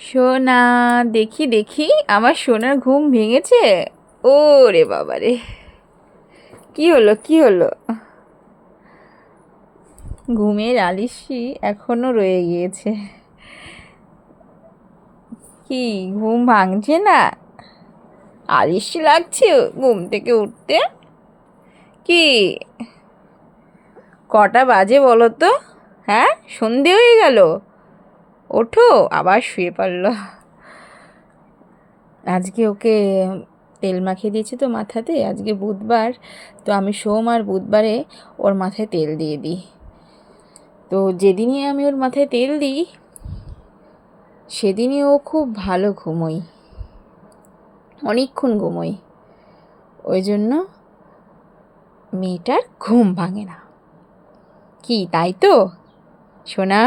সোনা, দেখি দেখি আমার সোনার ঘুম ভেঙেছে। ও রে বাবা রে, কি হলো কি হলো? ঘুমের আলিস্যি এখনো রয়ে গিয়েছে। কি, ঘুম ভাঙছে না? আলিস্যি লাগছে ঘুম থেকে উঠতে? কি, কটা বাজে বলো তো? হ্যাঁ, সন্ধে হয়ে গেল। ওঠো, আবার শুয়ে পড়লো। আজকে ওকে তেল মাখিয়ে দিয়েছি তো মাথাতে, আজকে বুধবার, তো আমি সোম আর বুধবারে ওর মাথায় তেল দিয়ে দিই। তো যেদিনই আমি ওর মাথায় তেল দিই সেদিনই ও খুব ভালো ঘুমোয়, অনেকক্ষণ ঘুমোয়। ওই জন্য মেয়েটার ঘুম ভাঙে না। কি, তাই তো সোনা?